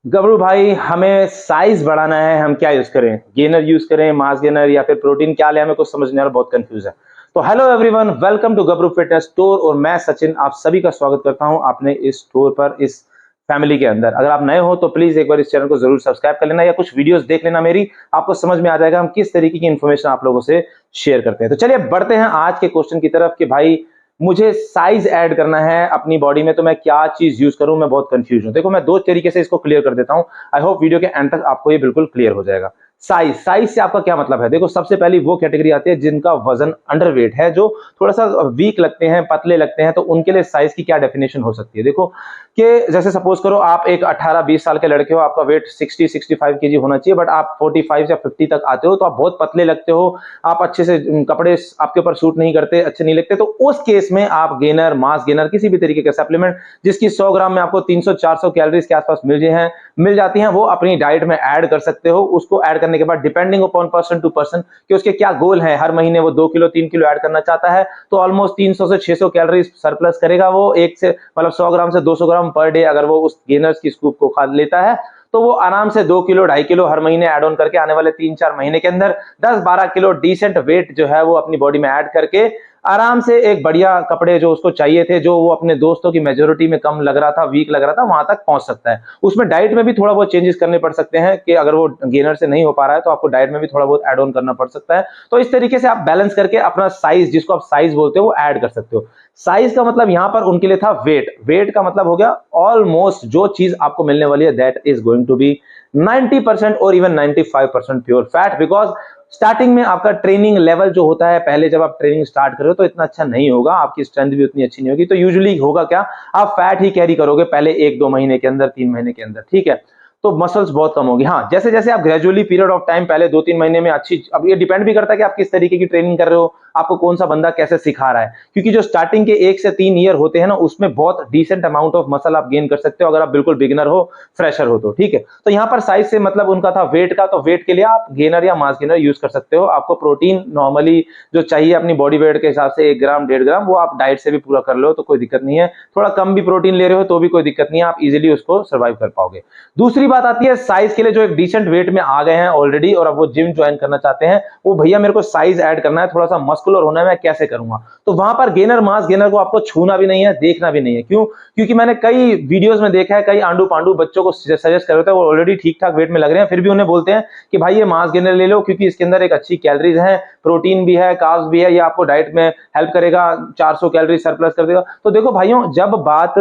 गबरू भाई, हमें साइज बढ़ाना है। हम क्या यूज करें? गेनर यूज करें, मास गेनर, या फिर प्रोटीन? क्या ले? हमें कुछ समझ नहीं आ रहा, बहुत कंफ्यूज है। तो hello everyone, welcome to Gabru fitness store और मैं सचिन आप सभी का स्वागत करता हूं अपने इस स्टोर पर, इस फैमिली के अंदर। अगर आप नए हो तो प्लीज एक बार इस चैनल को जरूर सब्सक्राइब कर लेना या कुछ वीडियोस देख लेना मेरी, आपको समझ में आ जाएगा हम किस तरीके की इंफॉर्मेशन आप लोगों से शेयर करते हैं। तो चलिए बढ़ते हैं आज के क्वेश्चन की तरफ कि भाई मुझे साइज ऐड करना है अपनी बॉडी में, तो मैं क्या चीज यूज करूं? मैं बहुत कंफ्यूज हूं। देखो, मैं दो तरीके से इसको क्लियर कर देता हूं। आई होप वीडियो के एंड तक आपको ये बिल्कुल क्लियर हो जाएगा। साइज साइज से आपका क्या मतलब है? देखो, सबसे पहली वो कैटेगरी आती है जिनका वजन अंडरवेट है, जो थोड़ा सा वीक लगते हैं, पतले लगते हैं, तो उनके लिए साइज की क्या डेफिनेशन हो सकती है? देखो कि जैसे सपोज करो आप एक 18-20 साल के लड़के हो, आपका वेट 60-65 केजी होना चाहिए, बट आप 45 या 50 तक आते हो, तो आप बहुत पतले लगते हो, आप अच्छे से कपड़े आपके ऊपर सूट नहीं करते, अच्छे नहीं लगते, तो उस केस में आप गेनर, मास गेनर, किसी भी तरीके का सप्लीमेंट जिसकी 100 ग्राम में आपको 300-400 कैलोरीज के आसपास मिल जाती हैं, वो अपनी डाइट में ऐड कर सकते हो। उसको ऐड करने के बाद depending upon person to person कि उसके क्या गोल है, हर महीने वो 2 किलो 3 किलो ऐड करना चाहता है, तो ऑलमोस्ट 300 से 600 कैलोरीज सरप्लस करेगा वो, एक से मतलब 100 ग्राम से 200 ग्राम पर डे अगर वो उस गेनर्स की स्कूप को खा लेता है, तो वो आराम से 2 किलो 2.5 किलो हर महीने ऐड ऑन करके आने वाले 3-4 महीने के अंदर 10-12 किलो डिसेंट वेट जो है वो अपनी बॉडी में ऐड करके आराम से एक बढ़िया कपड़े जो उसको चाहिए थे, जो वो अपने दोस्तों की मेजोरिटी में कम लग रहा था, वीक लग रहा था, वहां तक पहुंच सकता है। उसमें डाइट में भी थोड़ा बहुत चेंजेस करने पड़ सकते हैं कि अगर वो गेनर से नहीं हो पा रहा है तो आपको डाइट में भी थोड़ा बहुत ऐड ऑन करना पड़ सकता है। तो इस तरीके से आप बैलेंस करके अपना साइज, जिसको आप साइज बोलते हो, वो ऐड कर सकते हो। साइज का मतलब यहां पर उनके लिए था वेट। वेट का मतलब हो गया ऑलमोस्ट जो चीज आपको मिलने वाली है that is going to be 90% और even 95% pure fat, because starting में आपका ट्रेनिंग लेवल जो होता है, पहले जब आप ट्रेनिंग स्टार्ट कर रहे हो तो इतना अच्छा नहीं होगा, आपकी स्ट्रेंथ भी उतनी अच्छी नहीं होगी, तो यूजुअली होगा क्या, आप फैट ही कैरी करोगे पहले 1-2 महीने के अंदर, 3 महीने के अंदर, ठीक है? तो मसल्स बहुत कम होगी। हाँ, जैसे जैसे आप ग्रेजुअली पीरियड ऑफ टाइम, पहले 2-3 महीने में अच्छी, अब ये डिपेंड भी करता है कि आप किस तरीके की ट्रेनिंग कर रहे हो, आपको कौन सा बंदा कैसे सिखा रहा है, क्योंकि जो स्टार्टिंग के 1 से 3 ईयर होते हैं ना, उसमें बहुत डिसेंट अमाउंट ऑफ मसल आप गेन कर सकते हो अगर आप बिल्कुल बिगिनर हो, फ्रेशर हो तो, ठीक है? तो यहाँ पर साइज से मतलब उनका था वेट का, तो वेट के लिए आप गेनर या मास गेनर यूज कर सकते हो। आपको प्रोटीन नॉर्मली जो चाहिए अपनी बॉडी वेट के हिसाब से 1 ग्राम 1.5 ग्राम, वो आप डाइट से भी पूरा कर लो तो कोई दिक्कत नहीं है। थोड़ा कम भी प्रोटीन ले रहे हो तो भी कोई दिक्कत नहीं है, आप इजिली उसको सर्वाइव कर पाओगे। दूसरी बात आती है साइज के लिए, जो एक डिसेंट वेट में आ गए हैं ऑलरेडी और अब वो जिम ज्वाइन करना चाहते हैं, वो भैया मेरे को साइज ऐड करना है, थोड़ा सा मस्कुलर होना है, मैं कैसे करूंगा? तो वहां पर गेनर, मास गेनर को आपको छूना भी नहीं है, देखना भी नहीं है। क्यों? क्योंकि मैंने कई वीडियोस में देखा है, कई आंडू पांडू बच्चों को सजेस्ट कर रहे थे, वो ऑलरेडी ठीक ठाक वेट में लग रहे हैं, फिर भी उन्हें बोलते हैं कि भाई ये मास गेनर ले लो, क्योंकि इसके अंदर एक अच्छी कैलोरीज है, प्रोटीन भी है, कार्ब्स भी है, ये आपको डाइट में हेल्प करेगा, 400 कैलोरी सरप्लस कर देगा। तो देखो भाइयों, जब बात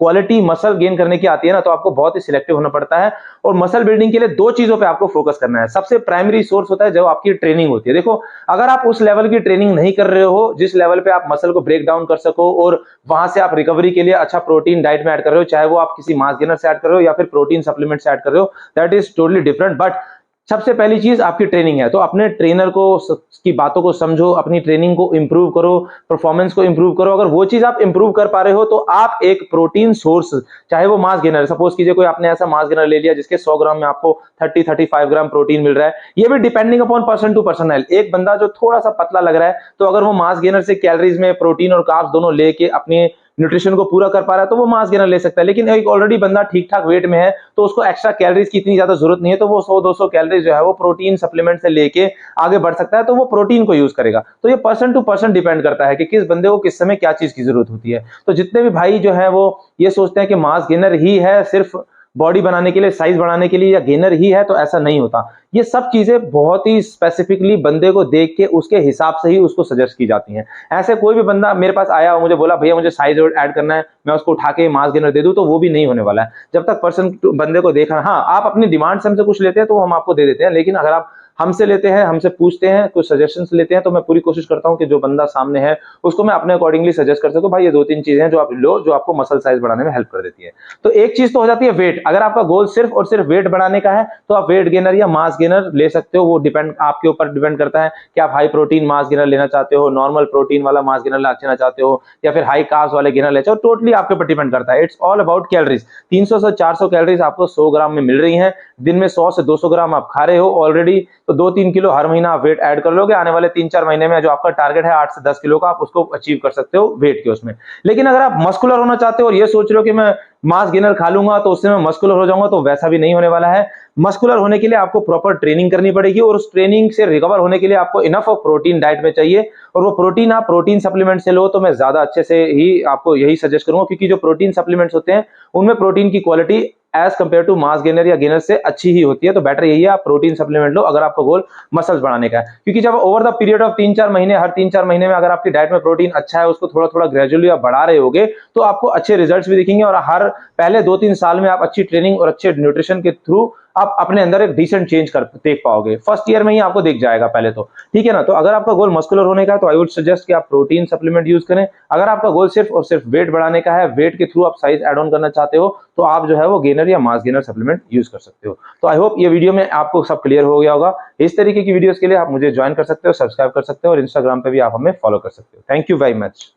क्वालिटी मसल गेन करने की आती है ना, तो आपको बहुत ही सिलेक्टिव होना पड़ता है। और मसल बिल्डिंग के लिए दो चीजों पे आपको फोकस करना है। सबसे प्राइमरी सोर्स होता है जब आपकी ट्रेनिंग होती है। देखो, अगर आप उस लेवल की ट्रेनिंग नहीं कर रहे हो जिस लेवल पे आप मसल को ब्रेक डाउन कर सको और वहां से आप रिकवरी के लिए अच्छा प्रोटीन डाइट में ऐड कर रहे हो, चाहे वो आप किसी मास गेनर से ऐड कर रहे हो या फिर प्रोटीन सप्लीमेंट से ऐड कर रहे हो, that is totally different. But सबसे पहली चीज आपकी ट्रेनिंग है, तो अपने ट्रेनर को की बातों को समझो, अपनी ट्रेनिंग को इंप्रूव करो, परफॉर्मेंस को इंप्रूव करो। अगर वो चीज आप इंप्रूव कर पा रहे हो तो आप एक प्रोटीन सोर्स, चाहे वो मास गेनर, सपोज कीजिए कोई आपने ऐसा मास गेनर ले लिया जिसके 100 ग्राम में आपको 30-35 ग्राम प्रोटीन मिल रहा है, ये भी depending upon person to person है। एक बंदा जो थोड़ा सा पतला लग रहा है, तो अगर वो मास गेनर से कैलोरीज में प्रोटीन और कार्ब्स दोनों लेके अपने न्यूट्रिशन को पूरा कर पा रहा है तो वो मास गेनर ले सकता है। लेकिन एक ऑलरेडी बंदा ठीक ठाक वेट में है तो उसको एक्स्ट्रा कैलोरीज की इतनी ज्यादा जरूरत नहीं है, तो वो 100-200 कैलोरीज जो है वो प्रोटीन सप्लीमेंट से लेके आगे बढ़ सकता है, तो वो प्रोटीन को यूज करेगा। तो ये पर्सन टू पर्सन डिपेंड करता है कि किस बंदे को किस समय क्या चीज की जरूरत होती है। तो जितने भी भाई जो है वो ये सोचते हैं कि मास गेनर ही है सिर्फ बॉडी बनाने के लिए, साइज बढ़ाने के लिए, या गेनर ही है, तो ऐसा नहीं होता। ये सब चीजें बहुत ही स्पेसिफिकली बंदे को देख के उसके हिसाब से ही उसको सजेस्ट की जाती हैं। ऐसे कोई भी बंदा मेरे पास आया और मुझे बोला भैया मुझे साइज ऐड करना है, मैं उसको उठा के मास गेनर दे दूं, तो वो भी नहीं होने वाला है जब तक पर्सन बंदे को देखा। हाँ, आप अपनी डिमांड से हमसे कुछ लेते हैं तो हम आपको दे देते हैं, लेकिन अगर आप हमसे लेते हैं, हमसे पूछते हैं, कुछ सजेशंस लेते हैं, तो मैं पूरी कोशिश करता हूं कि जो बंदा सामने है उसको मैं अपने अकॉर्डिंगली सजेस्ट कर सकूं। भाई ये 2-3 चीजें हैं जो आप लो, जो आपको मसल साइज बढ़ाने में हेल्प कर देती है। तो एक चीज तो हो जाती है वेट। अगर आपका गोल सिर्फ और सिर्फ वेट बढ़ाने का है तो आप वेट गेनर या मास गेनर ले सकते हो। वो डिपेंड, आपके ऊपर डिपेंड करता है कि आप हाई प्रोटीन मास गेनर लेना चाहते हो, नॉर्मल प्रोटीन वाला मास गेनर लेना चाहते हो, या फिर हाई कार्ब्स वाले गेनर लेना चाहते हो। टोटली आपके ऊपर डिपेंड करता है। It's all about calories. 300 से 400 कैलोरीज आपको 100 ग्राम में मिल रही हैं। दिन में 100 से 200 ग्राम आप खा रहे हो, ऑलरेडी तो 2-3 किलो हर महीना आप वेट ऐड कर लोगे, आने वाले 3-4 महीने में जो आपका टारगेट है 8 से 10 किलो का, आप उसको अचीव कर सकते हो वेट के उसमें। लेकिन अगर आप मस्कुलर होना चाहते हो और ये सोच रहे हो कि मैं मास गेनर खा लूंगा तो उससे मैं मस्कुलर हो जाऊंगा, तो वैसा भी नहीं होने वाला है। मस्कुलर होने के लिए आपको प्रॉपर ट्रेनिंग करनी पड़ेगी और उस ट्रेनिंग से रिकवर होने के लिए आपको इनफ ऑफ प्रोटीन डाइट में चाहिए, और वो प्रोटीन आप प्रोटीन सप्लीमेंट से लो तो मैं ज्यादा अच्छे से ही आपको यही सजेस्ट करूंगा, क्योंकि जो प्रोटीन सप्लीमेंट्स होते हैं उनमें प्रोटीन की quality as compare to mass gainer या गेनर से अच्छी ही होती है। तो बेटर यही है आप प्रोटीन सप्लीमेंट लो अगर आपका गोल मसल्स बढ़ाने का है, क्योंकि जब ओवर द पीरियड ऑफ 3-4 महीने, हर 3-4 महीने में अगर आपकी डाइट में प्रोटीन अच्छा है, उसको थोड़ा थोड़ा ग्रेजुअली आप बढ़ा रहे होगे, तो आपको अच्छे रिजल्ट्स भी दिखेंगे और हर पहले 2-3 साल में आप अच्छी ट्रेनिंग और अच्छे न्यूट्रिशन के थ्रू आप अपने अंदर एक डिसेंट चेंज कर देख पाओगे। फर्स्ट ईयर में ही आपको दिख जाएगा पहले तो, ठीक है ना। तो अगर आपका गोल मस्कुलर होने का है तो आई वुड सजेस्ट कि आप प्रोटीन सप्लीमेंट यूज करें। अगर आपका गोल सिर्फ और सिर्फ वेट बढ़ाने का है, वेट के थ्रू आप साइज ऐड ऑन करना चाहते हो, तो आप जो है वो गेनर या मास गेनर सप्लीमेंट यूज कर सकते हो। तो आई होप ये वीडियो में आपको सब क्लियर हो गया होगा। इस तरीके की वीडियोस के लिए आप मुझे ज्वाइन कर सकते हो, सब्सक्राइब कर सकते हो और इंस्टाग्राम पे भी आप हमें फॉलो कर सकते हो। Thank you very much.